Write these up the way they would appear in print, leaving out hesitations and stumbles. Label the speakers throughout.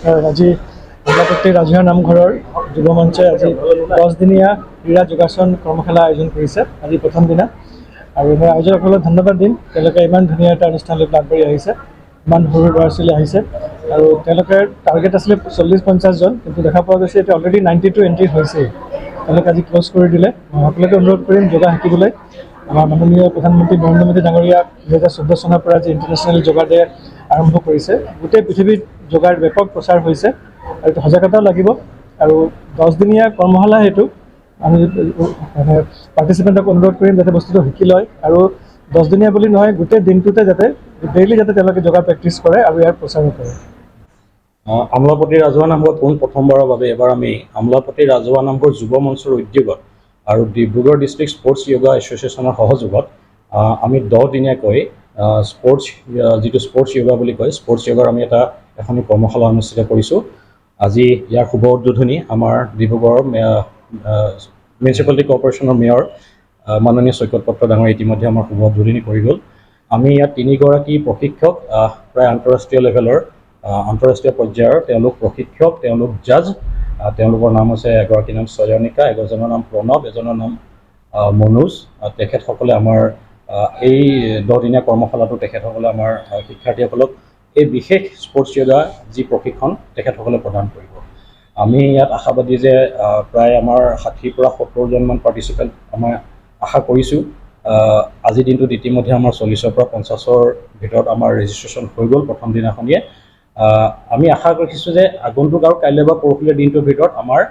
Speaker 1: আজি আমলাপট্টি ৰাজহুৱা নামঘৰৰ যুৱ মঞ্চই আজি 10 দিনীয়া ক্ৰীড়া যোগাসন কৰ্মশালা আয়োজন কৰিছে আজি প্ৰথম দিনা। আৰু মই আয়োজকসকলক ধন্যবাদ দিম, তেওঁলোকে ইমান ধুনীয়া এটা অনুষ্ঠানলৈ আগবাঢ়ি আহিছে, ইমান সৰু ল'ৰা ছোৱালী আহিছে। আৰু তেওঁলোকে টাৰ্গেট আছিলে 40-50 জন, কিন্তু দেখা পোৱা গৈছে এতিয়া অলৰেডি 92 এণ্ট্ৰি হৈছেই। তেওঁলোকে আজি ক্ল'জ কৰি দিলে। মই সকলোকে অনুৰোধ কৰিম যোগা শিকিবলৈ। আমাৰ মাননীয় প্ৰধানমন্ত্ৰী নৰেন্দ্ৰ মোদী ডাঙৰীয়া 2014 চনৰ পৰা যি ইণ্টাৰনেশ্যনেল যোগা ডে আৰম্ভ কৰিছে, গোটেই পৃথিৱীত যোগাৰ ব্যাপক প্ৰচাৰ হৈছে আৰু এইটো সজাগতাও লাগিব। আৰু 10 দিনীয়া কৰ্মশালা সেইটো আমি পাৰ্টিচিপেণ্টক অনুৰোধ কৰিম যাতে বস্তুটো শিকি লয়, আৰু 10 দিনীয়া বুলি নহয়, গোটেই দিনটোতে যাতে ডেইলি যাতে তেওঁলোকে যোগা প্ৰেক্টিছ কৰে আৰু ইয়াৰ প্ৰচাৰো কৰে।
Speaker 2: আমলাপট্টি ৰাজহুৱা নামঘৰত প্ৰথমবাৰৰ বাবে এবাৰ আমি আমলাপট্টি ৰাজহুৱা নামঘৰ যুৱ মঞ্চৰ উদ্যোগত আৰু ডিব্ৰুগড় ডিষ্ট্ৰিক্ট স্পৰ্টছ য়োগা এছ'চিয়েশ্যনৰ সহযোগত আমি 10 দিনীয়াকৈ যিটো স্পৰ্টছ য়োগা বুলি কয়, স্পৰ্টছ য়োগাৰ আমি এখনি কৰ্মশালা অনুষ্ঠিত কৰিছোঁ। আজি ইয়াৰ শুভ উদ্বোধনী আমাৰ ডিব্ৰুগড় মিউনিচিপালিটি কৰ্প'ৰেশ্যনৰ মেয়ৰ মাননীয় চৈকত পত্ৰ ডাঙৰীয়াই ইতিমধ্যে আমাৰ শুভ উদ্বোধনী কৰি গ'ল। আমি ইয়াত 3 গৰাকী প্ৰশিক্ষক, প্ৰায় আন্তঃৰাষ্ট্ৰীয় লেভেলৰ আন্তঃৰাষ্ট্ৰীয় পৰ্যায়ৰ তেওঁলোক প্ৰশিক্ষক, তেওঁলোক জাজ। তেওঁলোকৰ নাম হৈছে, এগৰাকীৰ নাম ছয়নিকা, এজনৰ নাম প্ৰণৱ, এজনৰ নাম মনোজ। তেখেতসকলে আমাৰ এই 10 দিনীয়া কৰ্মশালাটো তেখেতসকলে আমাৰ শিক্ষাৰ্থীসকলক এই বিশেষ স্পৰ্টছ য়োগা যি প্ৰশিক্ষণ তেখেতসকলে প্ৰদান কৰিব। আমি ইয়াত আশাবাদী যে প্ৰায় আমাৰ 60 পৰা 70 জনমান পাৰ্টিচিপেণ্ট আমাৰ আশা কৰিছোঁ। আজিৰ দিনটোত ইতিমধ্যে আমাৰ 40 পৰা 50ৰ ভিতৰত আমাৰ ৰেজিষ্ট্ৰেশ্যন হৈ গ'ল প্ৰথম দিনাখনিয়ে। আমি আশা ৰাখিছোঁ যে আগন্তুক আৰু কাইলৈ বা পৰহিলৈ দিনটোৰ ভিতৰত আমাৰ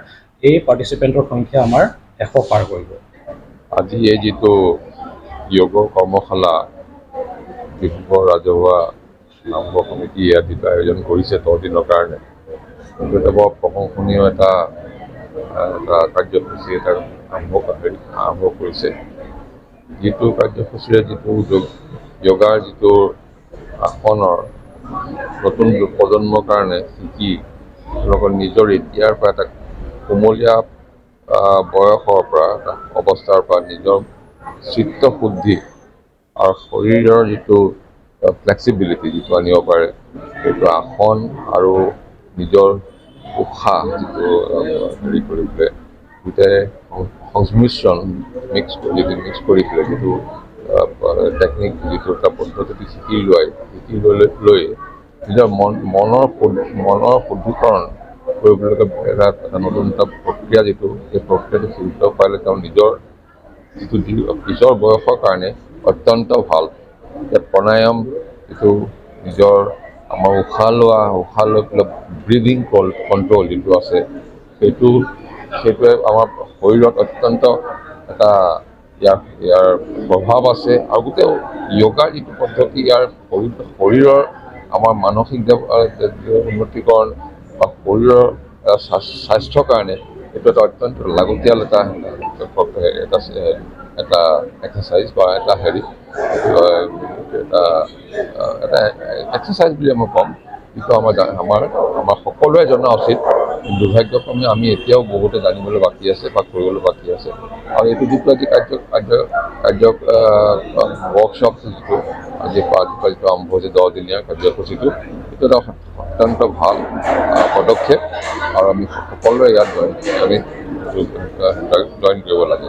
Speaker 2: এই পাৰ্টিচিপেণ্টৰ সংখ্যা আমাৰ 100 পাৰ কৰিব।
Speaker 3: আজি এই যিটো যোগ কৰ্মশালা ডিব্ৰুগড় ৰাজহুৱা নামঘৰ সমিতি ইয়াত যিটো আয়োজন কৰিছে 10 দিনৰ কাৰণে, সেইটো এটা বৰ প্ৰশংসনীয় এটা কাৰ্যসূচী এটা আৰম্ভ কৰিছে। যিটো কাৰ্যসূচীৰে যিটো যোগাৰ যিটো আসনৰ নতুন প্ৰজন্মৰ কাৰণে শিকি তেওঁলোকৰ নিজৰ এতিয়াৰ পৰা এটা কোমলীয়া বয়সৰ পৰা এটা অৱস্থাৰ পৰা নিজৰ চিত্ত শুদ্ধি আৰু শৰীৰৰ যিটো ফ্লেক্সিবিলিটি যিটো আনিব পাৰে, সেইটো আসন আৰু নিজৰ উশাহ যিটো হেৰি কৰি পেলাই দুটাই সংমিশ্ৰণ মিক্স কৰি পেলাই যিটো টেকনিক, যিটো এটা পদ্ধতি শিকি লৈ নিজৰ মনৰ শুদ্ধিকৰণ কৰিবলৈ এটা নতুন এটা প্ৰক্ৰিয়া, এই প্ৰক্ৰিয়াটো শিকিব পাৰিলে তেওঁ নিজৰ পিছৰ বয়সৰ কাৰণে অত্যন্ত ভাল। ইয়াত প্ৰাণায়াম যিটো নিজৰ আমাৰ উশাহ লৈ পেলাই ব্ৰিডিং কণ্ট্ৰল যিটো আছে, সেইটোৱে আমাৰ শৰীৰত অত্যন্ত এটা ইয়াৰ প্ৰভাৱ আছে। আৰু গোটেই য়োগাৰ যিটো পদ্ধতি, ইয়াৰ শৰীৰৰ আমাৰ মানসিক উন্নতিকৰণ বা শৰীৰৰ স্বাস্থ্যৰ কাৰণে এইটো এটা অত্যন্ত লাগতিয়াল এটা এক্সাৰচাইজ বা এটা এক্সাৰচাইজ বুলি মই ক'ম, যিটো আমাৰ সকলোৱে জনা উচিত। দুৰ্ভাগ্যক্ৰমে আমি এতিয়াও বহুতে জানিবলৈ বাকী আছে বা কৰিবলৈ বাকী আছে। আৰু এইটো যিটো আজি ৱৰ্কশ্বপ আজিৰ পৰা যিটো আৰম্ভ হৈছে 10 দিনীয়া কাৰ্যসূচীটো, এইটো এটা অত্যন্ত ভাল পদক্ষেপ। আৰু আমি সকলোৱে ইয়াত জইন কৰিব লাগে।